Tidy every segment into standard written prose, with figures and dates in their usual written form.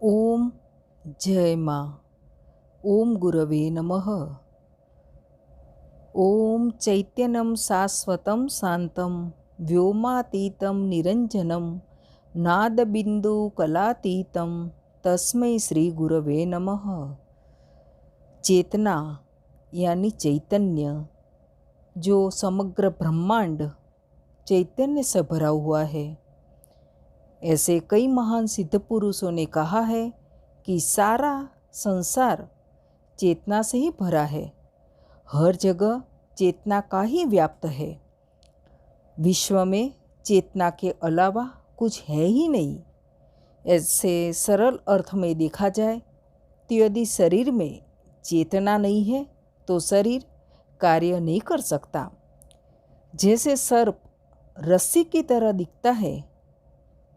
ओम जय माँ। ओम गुरवे नमः। ओम चैत्यन्यं शाश्वतं शांतं व्योमातीतं निरंजनं नादबिंदु कलातीतं तस्मै श्री गुरवे नमः। चेतना यानी चैतन्य, जो समग्र ब्रह्मांड चैतन्य से भरा हुआ है। ऐसे कई महान सिद्ध पुरुषों ने कहा है कि सारा संसार चेतना से ही भरा है। हर जगह चेतना का ही व्याप्त है। विश्व में चेतना के अलावा कुछ है ही नहीं। ऐसे सरल अर्थ में देखा जाए तो यदि शरीर में चेतना नहीं है तो शरीर कार्य नहीं कर सकता। जैसे सर्प रस्सी की तरह दिखता है,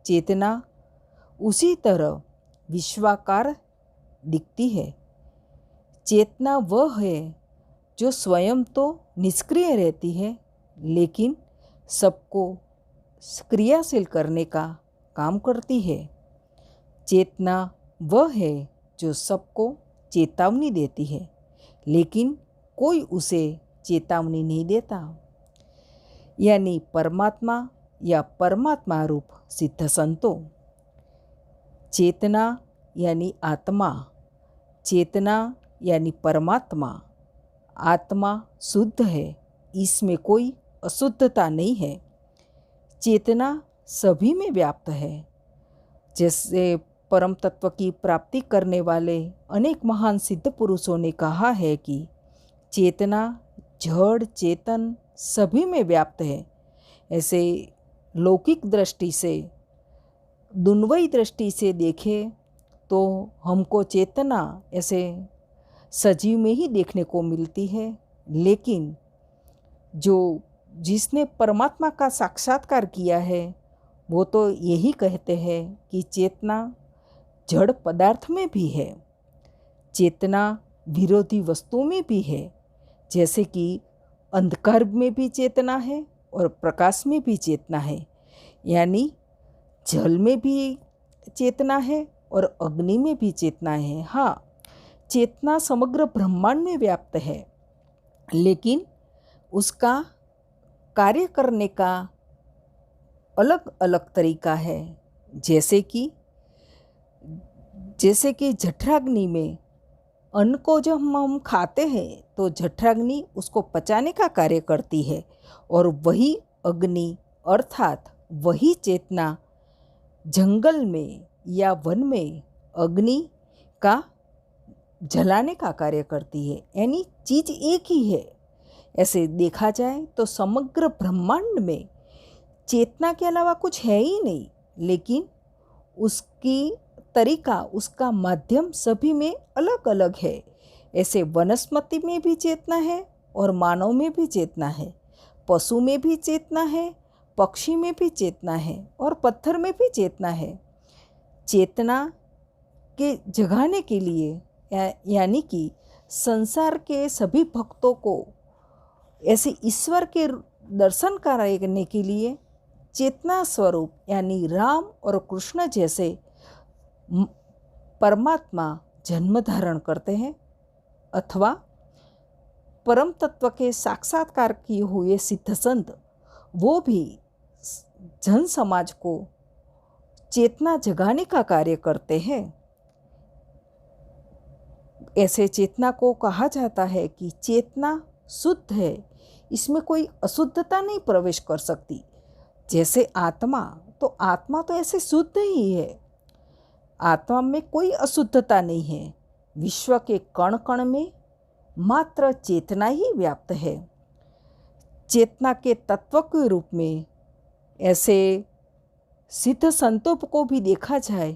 चेतना उसी तरह विश्वाकार दिखती है। चेतना वह है जो स्वयं तो निष्क्रिय रहती है, लेकिन सबको क्रियाशील करने का काम करती है। चेतना वह है जो सबको चेतावनी देती है, लेकिन कोई उसे चेतावनी नहीं देता। यानी परमात्मा या परमात्मा रूप सिद्ध संतों। चेतना यानी आत्मा, चेतना यानी परमात्मा। आत्मा शुद्ध है, इसमें कोई अशुद्धता नहीं है। चेतना सभी में व्याप्त है। जैसे परम तत्व की प्राप्ति करने वाले अनेक महान सिद्ध पुरुषों ने कहा है कि चेतना जड़ चेतन सभी में व्याप्त है। ऐसे लौकिक दृष्टि से, दुन्वयी दृष्टि से देखें तो हमको चेतना ऐसे सजीव में ही देखने को मिलती है, लेकिन जिसने परमात्मा का साक्षात्कार किया है वो तो यही कहते हैं कि चेतना जड़ पदार्थ में भी है, चेतना विरोधी वस्तुओं में भी है। जैसे कि अंधकार में भी चेतना है और प्रकाश में भी चेतना है। यानी जल में भी चेतना है और अग्नि में भी चेतना है। हाँ, चेतना समग्र ब्रह्मांड में व्याप्त है, लेकिन उसका कार्य करने का अलग अलग तरीका है। जैसे कि जठराग्नि में अन्न को जब हम खाते हैं तो जठराग्नि उसको पचाने का कार्य करती है, और वही अग्नि अर्थात वही चेतना जंगल में या वन में अग्नि का जलाने का कार्य करती है। यानी चीज एक ही है। ऐसे देखा जाए तो समग्र ब्रह्मांड में चेतना के अलावा कुछ है ही नहीं, लेकिन उसकी तरीका, उसका माध्यम सभी में अलग अलग है। ऐसे वनस्पति में भी चेतना है और मानव में भी चेतना है, पशु में भी चेतना है, पक्षी में भी चेतना है और पत्थर में भी चेतना है। चेतना के जगाने के लिए यानी कि संसार के सभी भक्तों को ऐसे ईश्वर के दर्शन करने के लिए चेतना स्वरूप यानी राम और कृष्ण जैसे परमात्मा जन्म धारण करते हैं, अथवा परम तत्व के साक्षात्कार किए हुए सिद्ध संत वो भी जन समाज को चेतना जगाने का कार्य करते हैं। ऐसे चेतना को कहा जाता है कि चेतना शुद्ध है, इसमें कोई अशुद्धता नहीं प्रवेश कर सकती। जैसे आत्मा तो ऐसे शुद्ध ही है, आत्मा में कोई अशुद्धता नहीं है। विश्व के कण कण में मात्र चेतना ही व्याप्त है। चेतना के तत्व के रूप में ऐसे सिद्ध संतों को भी देखा जाए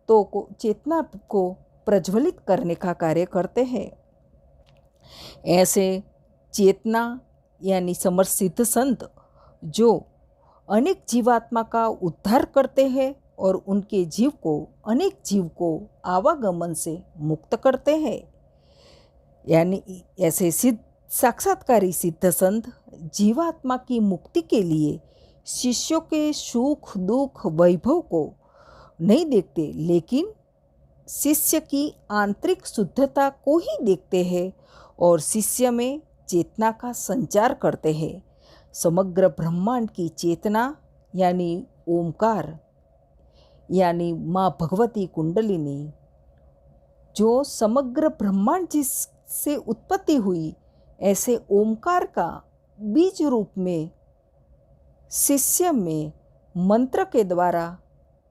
तो चेतना को प्रज्वलित करने का कार्य करते हैं। ऐसे चेतना यानी समर्थ सिद्ध संत जो अनेक जीवात्मा का उद्धार करते हैं और उनके अनेक जीव को आवागमन से मुक्त करते हैं। यानी ऐसे साक्षात्कारी सिद्ध संत जीवात्मा की मुक्ति के लिए शिष्यों के सुख दुख वैभव को नहीं देखते, लेकिन शिष्य की आंतरिक शुद्धता को ही देखते हैं और शिष्य में चेतना का संचार करते हैं। समग्र ब्रह्मांड की चेतना यानी ओमकार यानी माँ भगवती कुंडलिनी, जो समग्र ब्रह्मांड जिससे उत्पत्ति हुई, ऐसे ओमकार का बीज रूप में शिष्य में मंत्र के द्वारा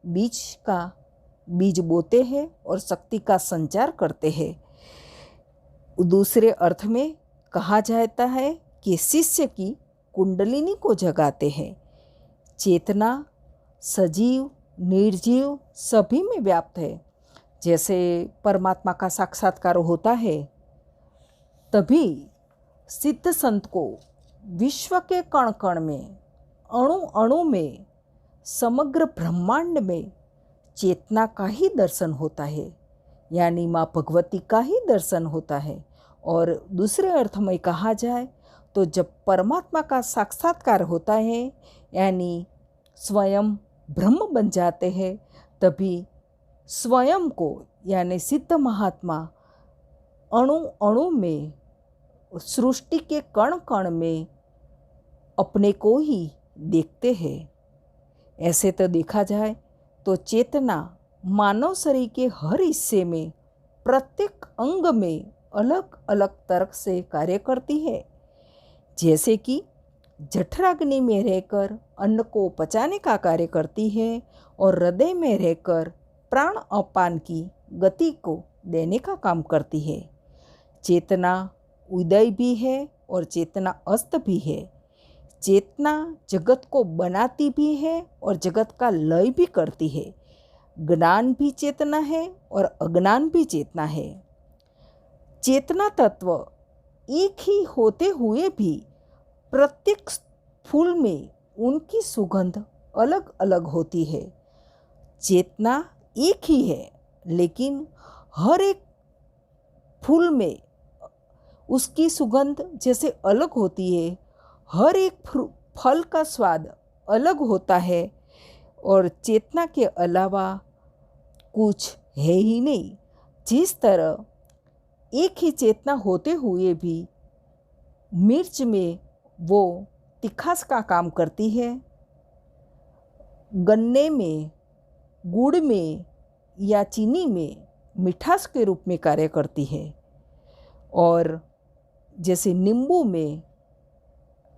बीज बोते हैं और शक्ति का संचार करते हैं। दूसरे अर्थ में कहा जाता है कि शिष्य की कुंडलिनी को जगाते हैं। चेतना सजीव निर्जीव सभी में व्याप्त है। जैसे परमात्मा का साक्षात्कार होता है, तभी सिद्ध संत को विश्व के कण कण में, अणु अणु में, समग्र ब्रह्मांड में चेतना का ही दर्शन होता है, यानी माँ भगवती का ही दर्शन होता है। और दूसरे अर्थ में कहा जाए तो जब परमात्मा का साक्षात्कार होता है, यानी स्वयं ब्रह्म बन जाते हैं, तभी स्वयं को यानी सिद्ध महात्मा अणु अणु में, सृष्टि के कण कण में अपने को ही देखते हैं। ऐसे तो देखा जाए तो चेतना मानव शरीर के हर हिस्से में, प्रत्येक अंग में अलग अलग तर्क से कार्य करती है। जैसे कि जठराग्नि में रहकर अन्न को पचाने का कार्य करती है और हृदय में रहकर प्राण अपान की गति को देने का काम करती है। चेतना उदय भी है और चेतना अस्त भी है। चेतना जगत को बनाती भी है और जगत का लय भी करती है। ज्ञान भी चेतना है और अज्ञान भी चेतना है। चेतना तत्व एक ही होते हुए भी प्रत्येक फूल में उनकी सुगंध अलग अलग होती है। चेतना एक ही है, लेकिन हर एक फूल में उसकी सुगंध जैसे अलग होती है, हर एक फल का स्वाद अलग होता है और चेतना के अलावा कुछ है ही नहीं। जिस तरह एक ही चेतना होते हुए भी मिर्च में वो तिखास का काम करती है, गन्ने में, गुड़ में या चीनी में मिठास के रूप में कार्य करती है, और जैसे नींबू में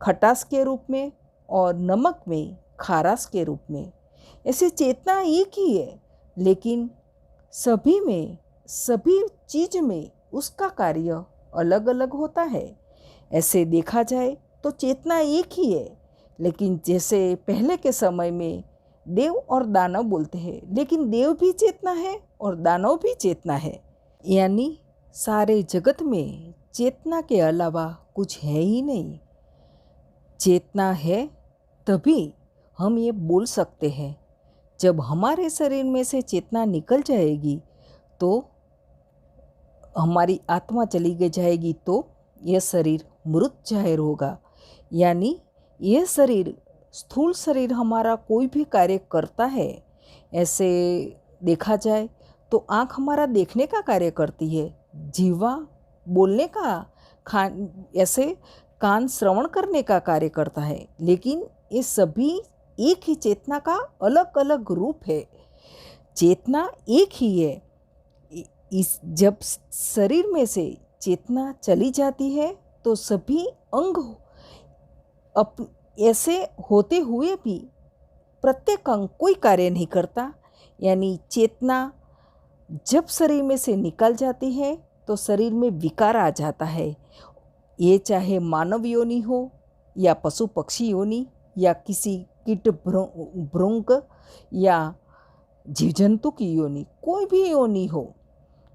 खटास के रूप में और नमक में खारास के रूप में। ऐसे चेतना एक ही है, लेकिन सभी में, सभी चीज में उसका कार्य अलग अलग होता है। ऐसे देखा जाए तो चेतना एक ही है, लेकिन जैसे पहले के समय में देव और दानव बोलते हैं, लेकिन देव भी चेतना है और दानव भी चेतना है। यानी सारे जगत में चेतना के अलावा कुछ है ही नहीं। चेतना है तभी हम ये बोल सकते हैं। जब हमारे शरीर में से चेतना निकल जाएगी तो हमारी आत्मा चली जाएगी, तो यह शरीर मृत जाहिर होगा। यानी यह शरीर, स्थूल शरीर हमारा कोई भी कार्य करता है। ऐसे देखा जाए तो आँख हमारा देखने का कार्य करती है, जीवा बोलने का, ऐसे कान श्रवण करने का कार्य करता है, लेकिन ये सभी एक ही चेतना का अलग अलग रूप है। चेतना एक ही है। जब शरीर में से चेतना चली जाती है तो सभी अंग ऐसे होते हुए भी प्रत्येक अंग कोई कार्य नहीं करता। यानी चेतना जब शरीर में से निकल जाती है तो शरीर में विकार आ जाता है। ये चाहे मानव योनि हो या पशु पक्षी योनि या किसी कीट भृंग या जीव जंतु की योनि, कोई भी योनि हो।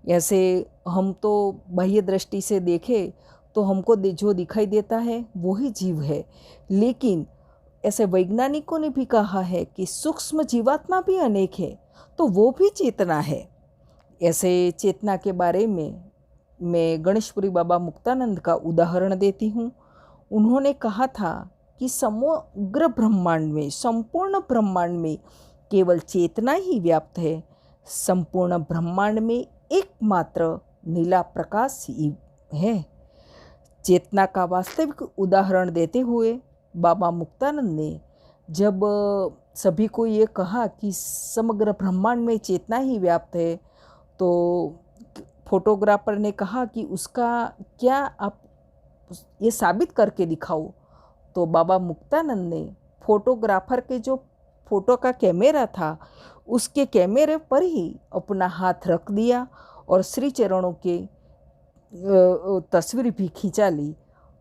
ऐसे हम तो बाह्य दृष्टि से देखें तो हमको जो दिखाई देता है वो ही जीव है, लेकिन ऐसे वैज्ञानिकों ने भी कहा है कि सूक्ष्म जीवात्मा भी अनेक है, तो वो भी चेतना है। ऐसे चेतना के बारे में मैं गणेशपुरी बाबा मुक्तानंद का उदाहरण देती हूँ। उन्होंने कहा था कि समग्र ब्रह्मांड में, संपूर्ण ब्रह्मांड में केवल चेतना ही व्याप्त है। संपूर्ण ब्रह्मांड में एकमात्र नीला प्रकाश ही है। चेतना का वास्तविक उदाहरण देते हुए बाबा मुक्तानंद ने जब सभी को ये कहा कि समग्र ब्रह्मांड में चेतना ही व्याप्त है, तो फोटोग्राफर ने कहा कि उसका क्या आप ये साबित करके दिखाओ। तो बाबा मुक्तानंद ने फोटोग्राफर के जो फोटो का कैमरा था उसके कैमरे पर ही अपना हाथ रख दिया और श्री चरणों के तस्वीर भी खींचा ली।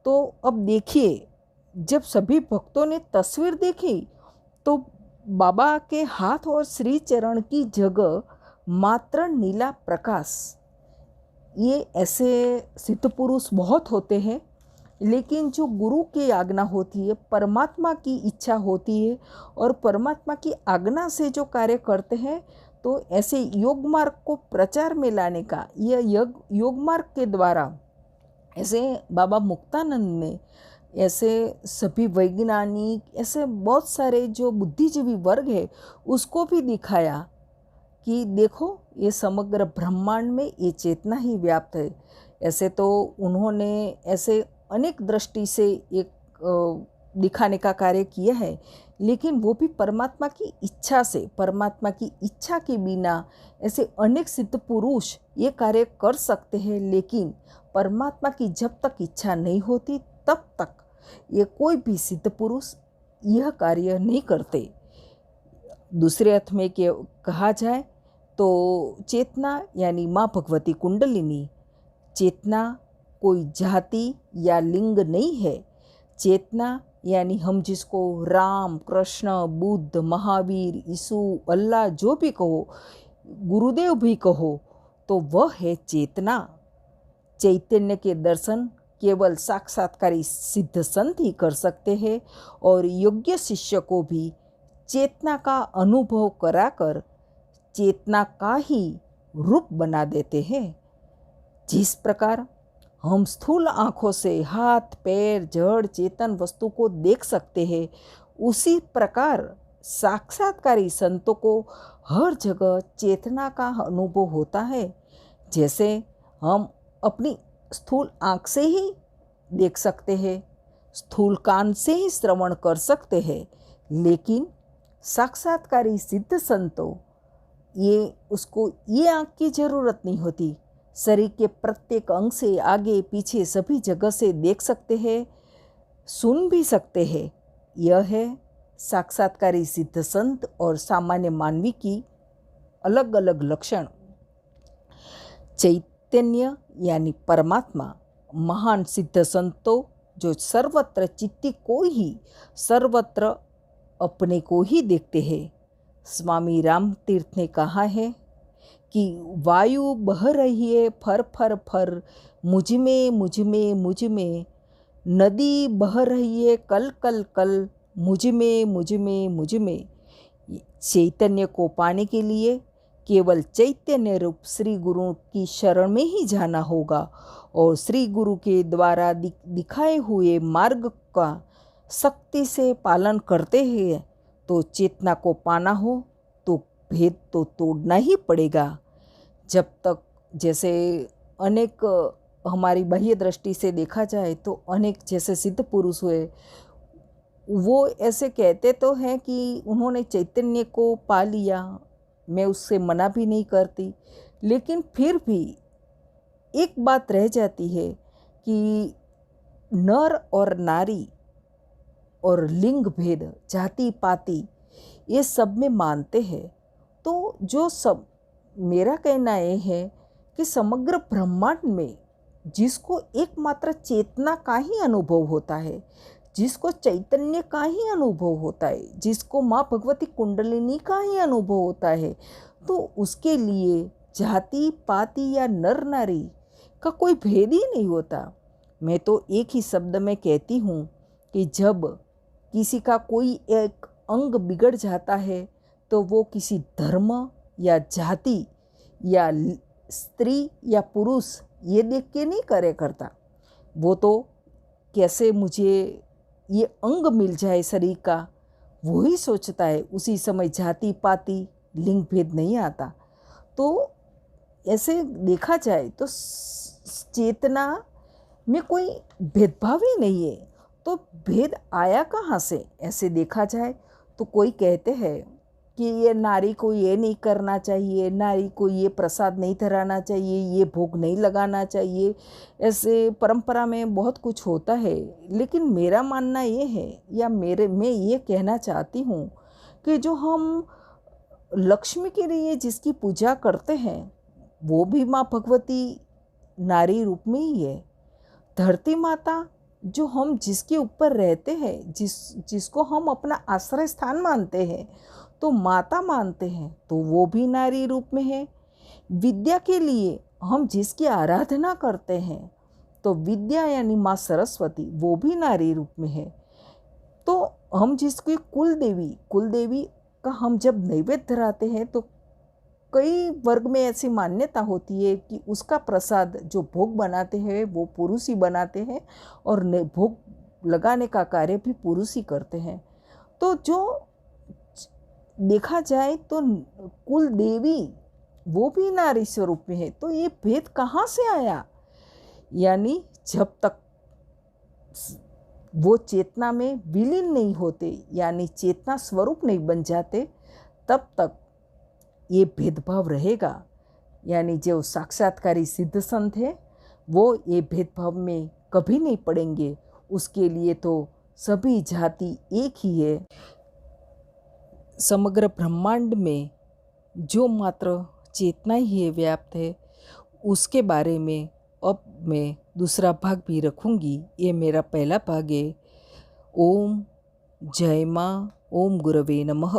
तो अब देखिए, जब सभी भक्तों ने तस्वीर देखी तो बाबा के हाथ और श्री चरण की जगह मात्र नीला प्रकाश। ये ऐसे सिद्ध पुरुष बहुत होते हैं, लेकिन जो गुरु की आज्ञा होती है, परमात्मा की इच्छा होती है और परमात्मा की आज्ञा से जो कार्य करते हैं, तो ऐसे योग मार्ग को प्रचार में लाने का, यह योग मार्ग के द्वारा ऐसे बाबा मुक्तानंद ने ऐसे सभी वैज्ञानिक, ऐसे बहुत सारे जो बुद्धिजीवी वर्ग है उसको भी दिखाया कि देखो, ये समग्र ब्रह्मांड में ये चेतना ही व्याप्त है। ऐसे तो उन्होंने ऐसे अनेक दृष्टि से एक दिखाने का कार्य किया है, लेकिन वो भी परमात्मा की इच्छा से, परमात्मा की इच्छा के बिना ऐसे अनेक सिद्ध पुरुष ये कार्य कर सकते हैं, लेकिन परमात्मा की जब तक इच्छा नहीं होती तब तक ये कोई भी सिद्ध पुरुष यह कार्य नहीं करते। दूसरे अर्थ में कहा जाए तो चेतना यानी माँ भगवती कुंडलिनी, चेतना कोई जाति या लिंग नहीं है। चेतना यानी हम जिसको राम, कृष्ण, बुद्ध, महावीर, यीशु, अल्लाह जो भी कहो, गुरुदेव भी कहो, तो वह है चेतना। चैतन्य के दर्शन केवल साक्षात्कारी सिद्ध संत ही कर सकते हैं और योग्य शिष्य को भी चेतना का अनुभव कराकर चेतना का ही रूप बना देते हैं। जिस प्रकार हम स्थूल आँखों से हाथ, पैर, जड़, चेतन वस्तु को देख सकते हैं, उसी प्रकार साक्षात्कारी संतों को हर जगह चेतना का अनुभव होता है। जैसे हम अपनी स्थूल आँख से ही देख सकते हैं, स्थूल कान से ही श्रवण कर सकते हैं, लेकिन साक्षात्कारी सिद्ध संतों उसको ये आँख की ज़रूरत नहीं होती। शरीर के प्रत्येक अंग से आगे पीछे सभी जगह से देख सकते हैं, सुन भी सकते हैं। यह है साक्षात्कारी सिद्ध संत और सामान्य मानवी की अलग अलग लक्षण। चैतन्य यानी परमात्मा, महान सिद्ध संतों जो सर्वत्र चित्ती को ही सर्वत्र अपने को ही देखते हैं। स्वामी राम तीर्थ ने कहा है कि वायु बह रही है फर फर फर, मुझ में मुझ में मुझ में, नदी बह रही है कल कल कल, मुझ में मुझ में मुझ में। चैतन्य को पाने के लिए केवल चैतन्य रूप श्री गुरु की शरण में ही जाना होगा और श्री गुरु के द्वारा दिखाए हुए मार्ग का सख्ती से पालन करते हैं। तो चेतना को पाना हो तो भेद तो तोड़ना ही पड़ेगा। जब तक जैसे अनेक हमारी बाह्य दृष्टि से देखा जाए तो अनेक जैसे सिद्ध पुरुष हुए, वो ऐसे कहते तो हैं कि उन्होंने चैतन्य को पा लिया, मैं उससे मना भी नहीं करती, लेकिन फिर भी एक बात रह जाती है कि नर और नारी और लिंग भेद, जाति पाति, ये सब में मानते हैं। तो जो सब, मेरा कहना ये है कि समग्र ब्रह्मांड में जिसको एकमात्र चेतना का ही अनुभव होता है, जिसको चैतन्य का ही अनुभव होता है, जिसको माँ भगवती कुंडलिनी का ही अनुभव होता है, तो उसके लिए जाति पाति या नर नारी का कोई भेद ही नहीं होता। मैं तो एक ही शब्द में कहती हूँ कि जब किसी का कोई एक अंग बिगड़ जाता है तो वो किसी धर्म या जाति या स्त्री या पुरुष ये देख के नहीं करे करता। वो तो कैसे मुझे ये अंग मिल जाए शरीर का, वो ही सोचता है। उसी समय जाति पाति लिंग भेद नहीं आता। तो ऐसे देखा जाए तो चेतना में कोई भेदभाव ही नहीं है। तो भेद आया कहाँ से? ऐसे देखा जाए तो कोई कहते हैं कि ये नारी को ये नहीं करना चाहिए, नारी को ये प्रसाद नहीं धराना चाहिए, ये भोग नहीं लगाना चाहिए। ऐसे परंपरा में बहुत कुछ होता है। लेकिन मेरा मानना ये है, या मैं ये कहना चाहती हूँ कि जो हम लक्ष्मी के लिए जिसकी पूजा करते हैं वो भी माँ भगवती नारी रूप में ही है। धरती माता जो हम जिसके ऊपर रहते हैं, जिसको हम अपना आश्रय स्थान मानते हैं, तो माता मानते हैं, तो वो भी नारी रूप में है। विद्या के लिए हम जिसकी आराधना करते हैं, तो विद्या यानी माँ सरस्वती, वो भी नारी रूप में है। तो हम जिसकी कुल देवी का हम जब नैवेद्य धराते हैं तो कई वर्ग में ऐसी मान्यता होती है कि उसका प्रसाद जो भोग बनाते हैं वो पुरुष ही बनाते हैं और भोग लगाने का कार्य भी पुरुष ही करते हैं। तो जो देखा जाए तो कुल देवी वो भी नारी स्वरूप में है। तो ये भेद कहाँ से आया? यानी जब तक वो चेतना में विलीन नहीं होते, यानी चेतना स्वरूप नहीं बन जाते, तब तक ये भेदभाव रहेगा। यानी जो साक्षात्कारी सिद्ध संत है वो ये भेदभाव में कभी नहीं पड़ेंगे। उसके लिए तो सभी जाति एक ही है। समग्र ब्रह्मांड में जो मात्र चेतना ही है व्याप्त है, उसके बारे में अब मैं दूसरा भाग भी रखूँगी। ये मेरा पहला भाग है। ओम जय माँ, ओम गुरवे नमः।